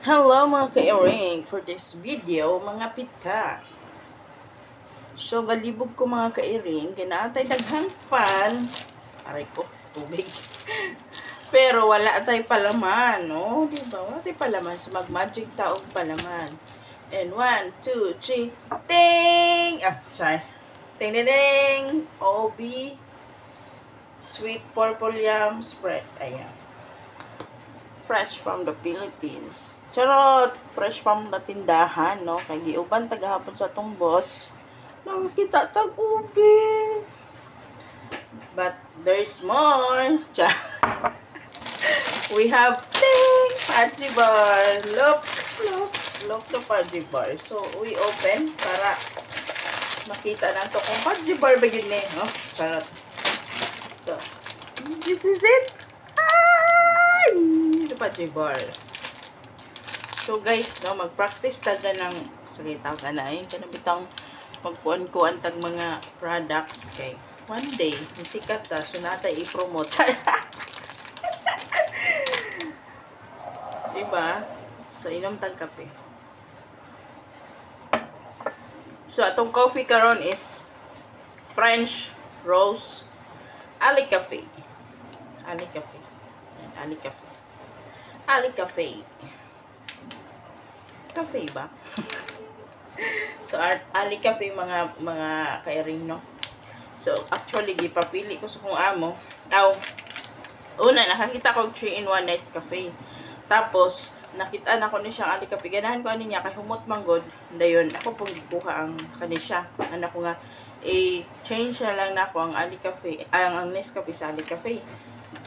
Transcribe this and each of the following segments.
Hello mga ka-ring, for this video, mga pita. So, galibog ko mga ka-ring, kinaatay daghang pan. Aray ko, tubig. Pero wala tay palaman, no? Diba? Wala tay palaman. So, mag-magic taog palaman. And 1, 2, 3, ting! Sorry. Ting, ting, ting! OB Sweet Purple Yam Spread. Ayan. Fresh from the Philippines. Charot! Fresh from the tindahan, no? Kaya giuban tagahapon sa tong boss. Nakakita tag-ubi. But there's more. We have ting! Fudgy bar. Look the fudgy bar. So, we open para makita na to kung fudgy bar begin ni. No? Charot. So, this is it. Ito fudgy bar. So guys, no, mag-practice taga ng salita ka na yun. Kanabitang magkuan-kuan tag mga products kay one day, sikat ta, so natay i-promote. Diba? So, inom tag kape. So, atong coffee karon is French Rose Ali Cafe. Ali Cafe. Ali Cafe. Ali Cafe. Cafe ba? So, Ali Cafe mga kairing, no? So, actually, gipapili ko sa kong amo. Una, nakakita ko 3-in-1 nice cafe. Tapos, nakita na ko ni siyang Ali Cafe. Ganahan ko niya, kay humot manggod. Dayon, ako pong gikuha ang kanisya. Anak ko nga, change na lang na ako ang Ali Cafe, ang nice cafe sa Ali Cafe.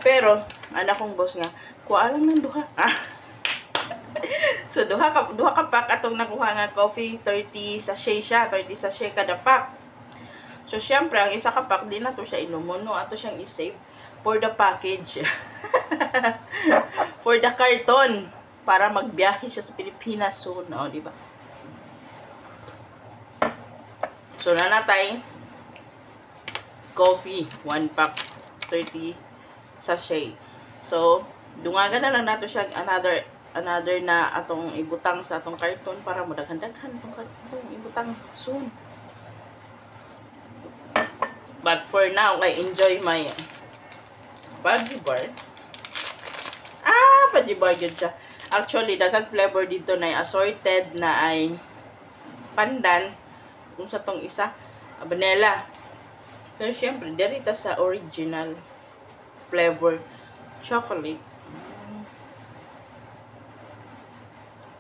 Pero, anak kong boss nga, kuha lang ng duha. So, duha ka pack atong nakuha nga coffee, 30 sachet siya, 30 sachet kada pack. So, syempre, ang isa ka pack, di na to siya inumon, no? Ato siyang isave for the package. For the carton. Para magbiyahe siya sa Pilipinas soon, no? Diba? So, nanatay coffee, 1 pack, 30 sachet. So, dungagan na lang nato siya another na atong ibutang sa atong karton para madaghan-daghan itong karton ibutang soon. But for now, I enjoy my fudgy bar. Fudgy bar yun siya. Actually, daghang flavor dito na assorted na ay pandan. Kung sa tong isa, vanilla. Pero syempre, derita sa original flavor chocolate.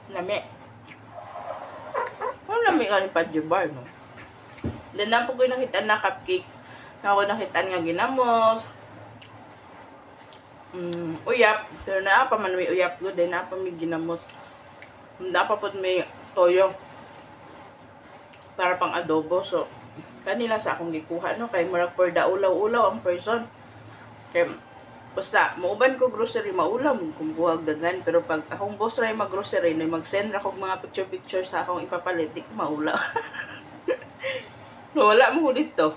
Lami. Ang lami ka ni fudgy bar, no? Then, napo ko nakita na cupcake. Ako nakita nga ginamos. Uyap. Pero naapa man may uyap ko. Then, naapa may ginamos. Naapa po may toyo. Para pang adobo. So, kanila sa akong gikuha, no? Kay marag for da ulaw-ulaw ang person. Kaya, basta, mauban ko grocery, maulam kung buhag dagan. Pero pag akong boss ray mag-grocery, na mag-send ako mga picture-picture sa akong ipapalit, di ko maulaw. Wala mo dito.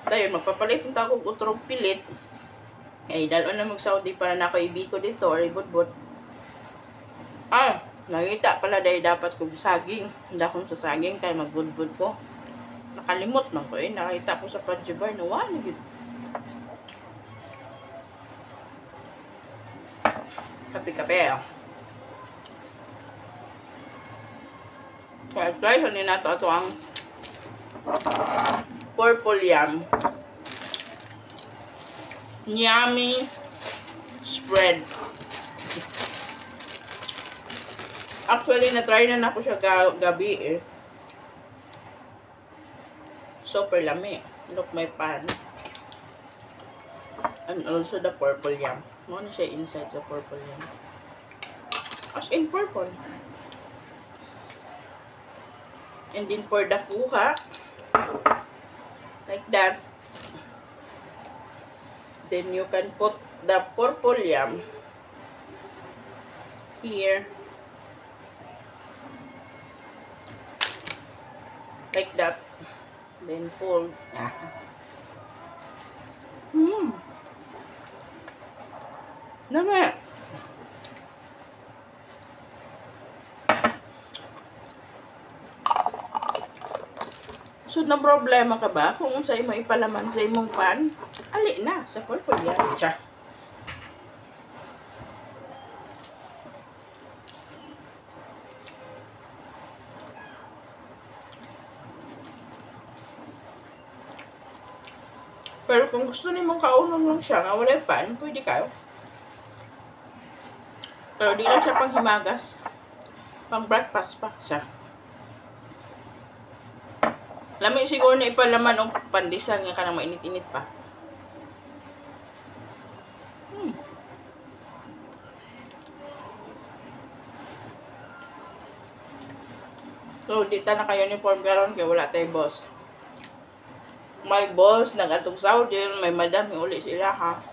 Dayon, magpapalit yung takong utrong pilit. Ay, dalon na mag-Saudi para na ako ibiko dito or ibutbot. Nakita pala dahil dapat kong saging. Hindi akong sa saging kaya magbudbud ko. Nakalimot man ko nakita ko sa fudgy bar na wala yun. Kape-kape. Kaya try sa ninato ato ang purple yam yummy spread. Actually, na-try na ako siya gabi Super lami. Look my pan. And also the purple yam. Ano siya inside the purple yam? As in purple. And then for the kuha, like that. Then you can put the purple yam here. Like that. Then fold. Dami. So, na problema ka ba kung sa imo ipalaman sa imong pan? Ali na, sa purple yan. Siya. Pero kung gusto ni mong kaunom lang siya, nga wala pan, pwede kayo. Pero di lang siya pang himagas. Pang breakfast pa siya. Lami siguro na ipalaman o pandisan nga kanang mainit-init pa. So, di ta naka-uniform karon kay wala tay boss. May boss nag-atong Saudi, may madam uli sila ha.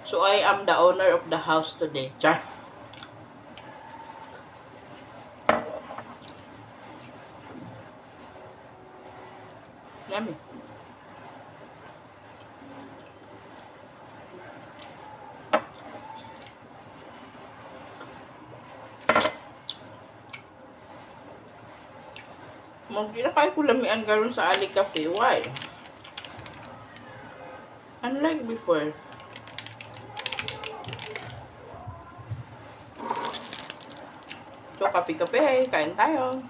So, I am the owner of the house today. Char. Yummy. Hindi na kayo kulamian karon sa Ali Cafe. Why? Unlike before. So, kape-kape. Kain tayo.